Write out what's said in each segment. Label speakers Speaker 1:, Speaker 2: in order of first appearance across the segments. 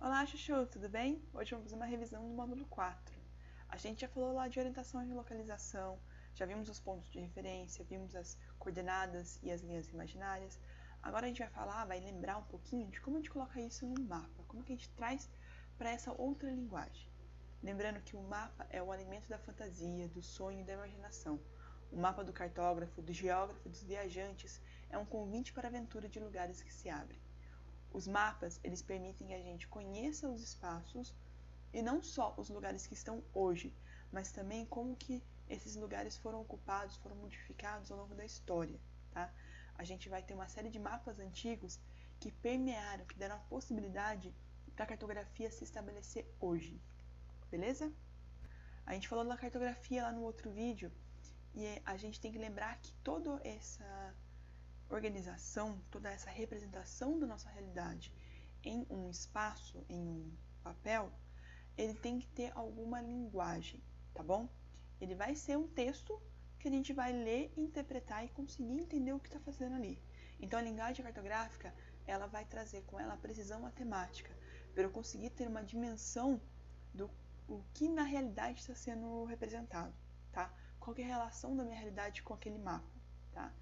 Speaker 1: Olá, Chuchu, tudo bem? Hoje vamos fazer uma revisão do módulo 4. A gente já falou lá de orientação e localização, já vimos os pontos de referência, vimos as coordenadas e as linhas imaginárias. Agora a gente vai lembrar um pouquinho de como a gente coloca isso no mapa, como que a gente traz para essa outra linguagem. Lembrando que o mapa é o alimento da fantasia, do sonho e da imaginação. O mapa do cartógrafo, do geógrafo e dos viajantes é um convite para a aventura de lugares que se abrem. Os mapas, eles permitem que a gente conheça os espaços e não só os lugares que estão hoje, mas também como que esses lugares foram ocupados, foram modificados ao longo da história, tá? A gente vai ter uma série de mapas antigos que permearam, que deram a possibilidade da cartografia se estabelecer hoje, beleza? A gente falou da cartografia lá no outro vídeo e a gente tem que lembrar que toda essa organização, toda essa representação da nossa realidade em um espaço, em um papel, ele tem que ter alguma linguagem, tá bom? Ele vai ser um texto que a gente vai ler, interpretar e conseguir entender o que está fazendo ali. Então a linguagem cartográfica, ela vai trazer com ela a precisão matemática, para eu conseguir ter uma dimensão do o que na realidade está sendo representado, tá? Qual é a relação da minha realidade com aquele mapa, tá?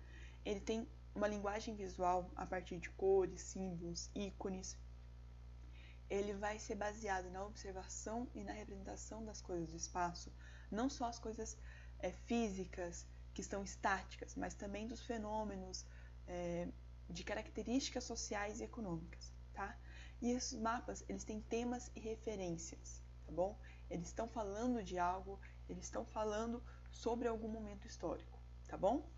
Speaker 1: Ele tem uma linguagem visual a partir de cores, símbolos, ícones. Ele vai ser baseado na observação e na representação das coisas do espaço, não só as coisas físicas que estão estáticas, mas também dos fenômenos de características sociais e econômicas, tá? E esses mapas, eles têm temas e referências, tá bom? Eles estão falando de algo, eles estão falando sobre algum momento histórico, tá bom?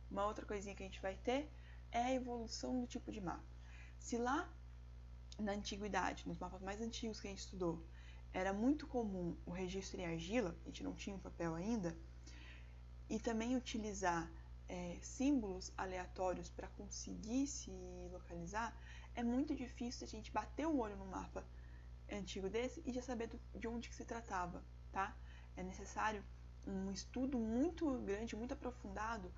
Speaker 1: Uma outra coisinha que a gente vai ter é a evolução do tipo de mapa. Se lá na antiguidade, nos mapas mais antigos que a gente estudou, era muito comum o registro em argila, a gente não tinha um papel ainda, e também utilizar símbolos aleatórios para conseguir se localizar, é muito difícil a gente bater o olho no mapa antigo desse e já saber de onde que se tratava, tá? É necessário um estudo muito grande, muito aprofundado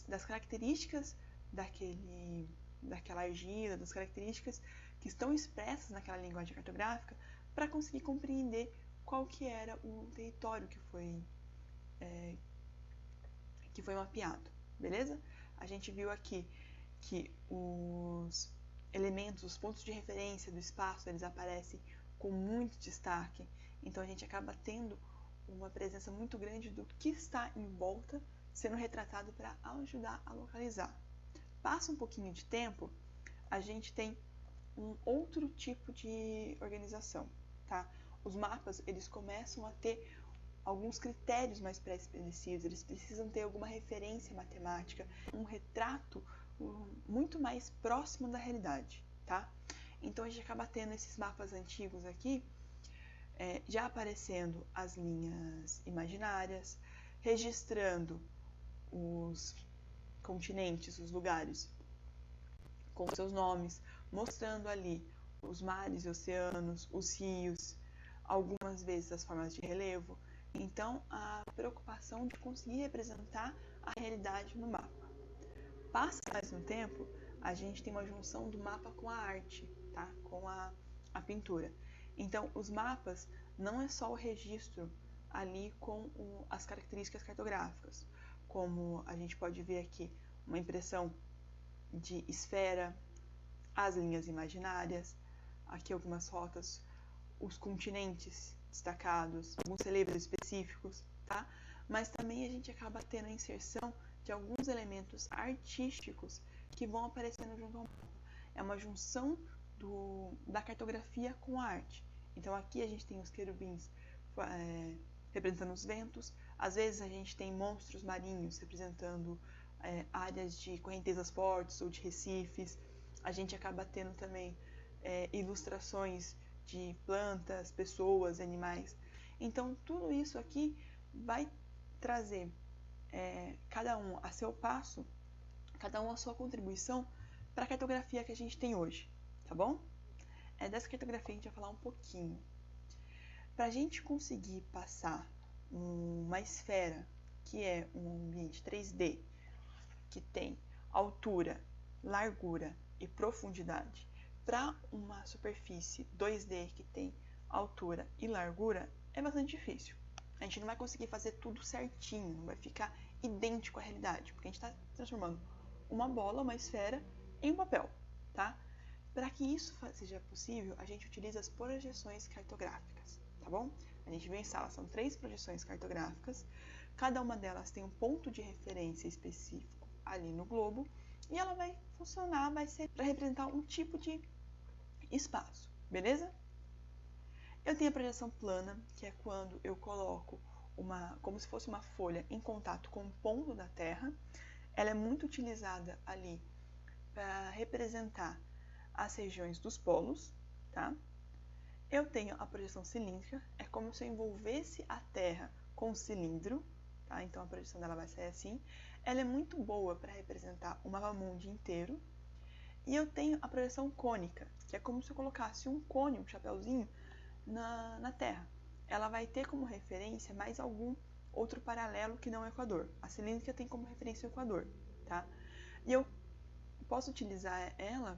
Speaker 1: das características daquela argila, das características que estão expressas naquela linguagem cartográfica, para conseguir compreender qual que era o território que foi mapeado, beleza? A gente viu aqui que os elementos, os pontos de referência do espaço, eles aparecem com muito destaque, então a gente acaba tendo uma presença muito grande do que está em volta sendo retratado para ajudar a localizar. Passa um pouquinho de tempo, a gente tem um outro tipo de organização, tá? Os mapas, eles começam a ter alguns critérios mais pré-estabelecidos, eles precisam ter alguma referência matemática, um retrato muito mais próximo da realidade, tá? Então a gente acaba tendo esses mapas antigos aqui, já aparecendo as linhas imaginárias, registrando os continentes, os lugares com seus nomes, mostrando ali os mares e oceanos, os rios, algumas vezes as formas de relevo. Então, a preocupação de conseguir representar a realidade no mapa. Passa mais um tempo, a gente tem uma junção do mapa com a arte, tá? Com a pintura. Então, os mapas não é só o registro ali com as características cartográficas, como a gente pode ver aqui, uma impressão de esfera, as linhas imaginárias, aqui algumas rotas, os continentes destacados, alguns relevos específicos, tá? Mas também a gente acaba tendo a inserção de alguns elementos artísticos que vão aparecendo junto ao mapa. É uma junção da cartografia com a arte. Então aqui a gente tem os querubins representando os ventos, às vezes a gente tem monstros marinhos representando áreas de correntezas fortes ou de recifes, a gente acaba tendo também ilustrações de plantas, pessoas, animais. Então tudo isso aqui vai trazer cada um a seu passo, cada um a sua contribuição para a cartografia que a gente tem hoje, tá bom? Dessa cartografia a gente vai falar um pouquinho. Para a gente conseguir passar uma esfera, que é um ambiente 3D, que tem altura, largura e profundidade, para uma superfície 2D que tem altura e largura, é bastante difícil. A gente não vai conseguir fazer tudo certinho, não vai ficar idêntico à realidade, porque a gente está transformando uma bola, uma esfera, em um papel, tá? Para que isso seja possível, a gente utiliza as projeções cartográficas, tá bom? A gente vê em sala, são 3 projeções cartográficas, cada uma delas tem um ponto de referência específico ali no globo, e ela vai funcionar, vai ser para representar um tipo de espaço, beleza? Eu tenho a projeção plana, que é quando eu coloco como se fosse uma folha em contato com um ponto da Terra. Ela é muito utilizada ali para representar as regiões dos polos, tá? Eu tenho a projeção cilíndrica, é como se eu envolvesse a Terra com um cilindro, tá? Então a projeção dela vai ser assim. Ela é muito boa para representar o mapa mundi inteiro. E eu tenho a projeção cônica, que é como se eu colocasse um cone, um chapéuzinho, na Terra. Ela vai ter como referência mais algum outro paralelo que não o Equador. A cilíndrica tem como referência o Equador, tá? E eu posso utilizar ela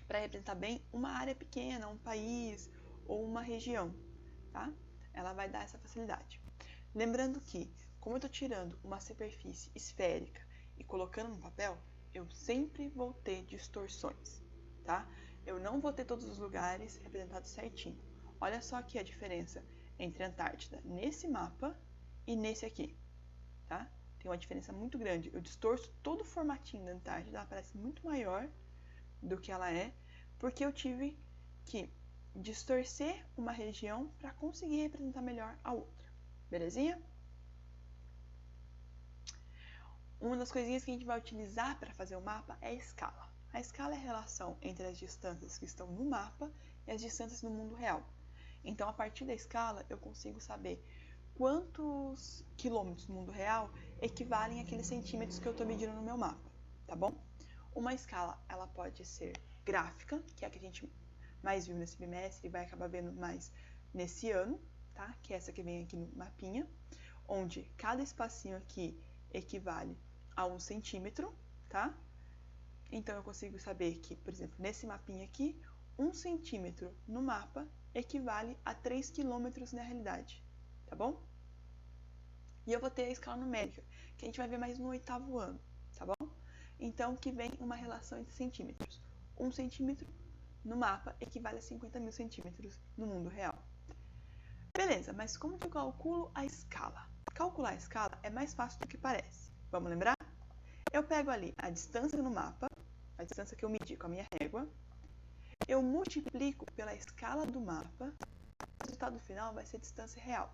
Speaker 1: para representar bem uma área pequena, um país ou uma região, tá? Ela vai dar essa facilidade. Lembrando que, como eu estou tirando uma superfície esférica e colocando no papel, eu sempre vou ter distorções, tá? Eu não vou ter todos os lugares representados certinho. Olha só aqui a diferença entre a Antártida nesse mapa e nesse aqui, tá? Tem uma diferença muito grande. Eu distorço todo o formatinho da Antártida, ela parece muito maior do que ela é, porque eu tive que distorcer uma região para conseguir representar melhor a outra. Belezinha? Uma das coisinhas que a gente vai utilizar para fazer o mapa é a escala. A escala é a relação entre as distâncias que estão no mapa e as distâncias no mundo real. Então, a partir da escala, eu consigo saber quantos quilômetros no mundo real equivalem àqueles centímetros que eu estou medindo no meu mapa, tá bom? Uma escala, ela pode ser gráfica, que é a que a gente mais viu nesse bimestre e vai acabar vendo mais nesse ano, tá? Que é essa que vem aqui no mapinha, onde cada espacinho aqui equivale a 1 centímetro, tá? Então, eu consigo saber que, por exemplo, nesse mapinha aqui, 1 centímetro no mapa equivale a 3 quilômetros na realidade, tá bom? E eu vou ter a escala numérica, que a gente vai ver mais no 8º ano, tá bom? Então, que vem uma relação entre centímetros. 1 centímetro no mapa equivale a 50.000 centímetros no mundo real. Beleza, mas como que eu calculo a escala? Calcular a escala é mais fácil do que parece. Vamos lembrar? Eu pego ali a distância no mapa, a distância que eu medi com a minha régua, eu multiplico pela escala do mapa, o resultado final vai ser a distância real.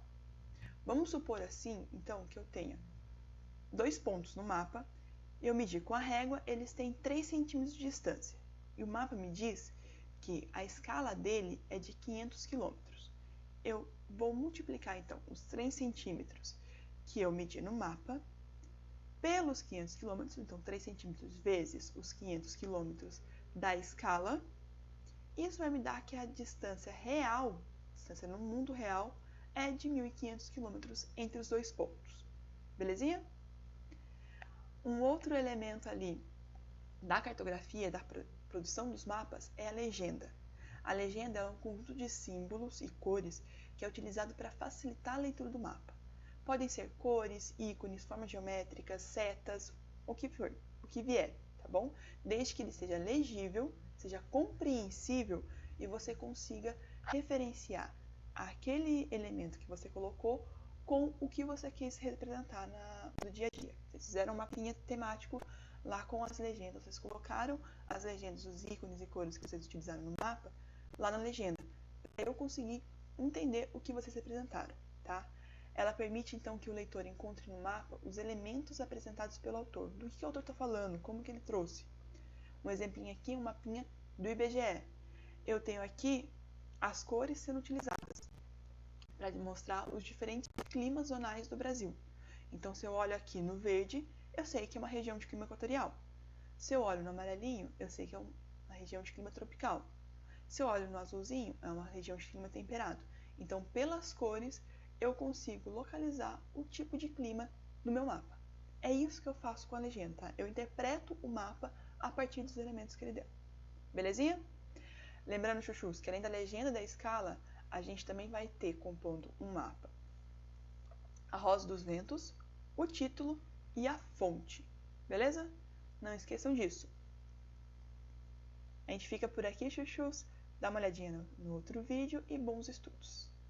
Speaker 1: Vamos supor assim, então, que eu tenha 2 pontos no mapa, eu medi com a régua, eles têm 3 centímetros de distância. E o mapa me diz que a escala dele é de 500 quilômetros. Eu vou multiplicar, então, os 3 centímetros que eu medi no mapa pelos 500 quilômetros, então 3 centímetros vezes os 500 quilômetros da escala. Isso vai me dar que a distância real, a distância no mundo real, é de 1.500 quilômetros entre os 2 pontos. Belezinha? Um outro elemento ali da cartografia, da produção dos mapas, é a legenda. A legenda é um conjunto de símbolos e cores que é utilizado para facilitar a leitura do mapa. Podem ser cores, ícones, formas geométricas, setas, o que for, o que vier, tá bom? Desde que ele seja legível, seja compreensível e você consiga referenciar aquele elemento que você colocou com o que você quis representar no dia a dia. Vocês fizeram um mapinha temático lá com as legendas. Vocês colocaram as legendas, os ícones e cores que vocês utilizaram no mapa, lá na legenda. Para eu conseguir entender o que vocês representaram, tá? Ela permite, então, que o leitor encontre no mapa os elementos apresentados pelo autor. Do que o autor está falando? Como que ele trouxe? Um exemplinho aqui, um mapinha do IBGE. Eu tenho aqui as cores sendo utilizadas para demonstrar os diferentes climas zonais do Brasil. Então, se eu olho aqui no verde, eu sei que é uma região de clima equatorial. Se eu olho no amarelinho, eu sei que é uma região de clima tropical. Se eu olho no azulzinho, é uma região de clima temperado. Então, pelas cores, eu consigo localizar o tipo de clima no meu mapa. É isso que eu faço com a legenda, tá? Eu interpreto o mapa a partir dos elementos que ele deu. Belezinha? Lembrando, chuchus, que além da legenda da escala, a gente também vai ter compondo um mapa a Rosa dos Ventos, o título e a fonte, beleza? Não esqueçam disso. A gente fica por aqui, chuchus. Dá uma olhadinha no outro vídeo e bons estudos!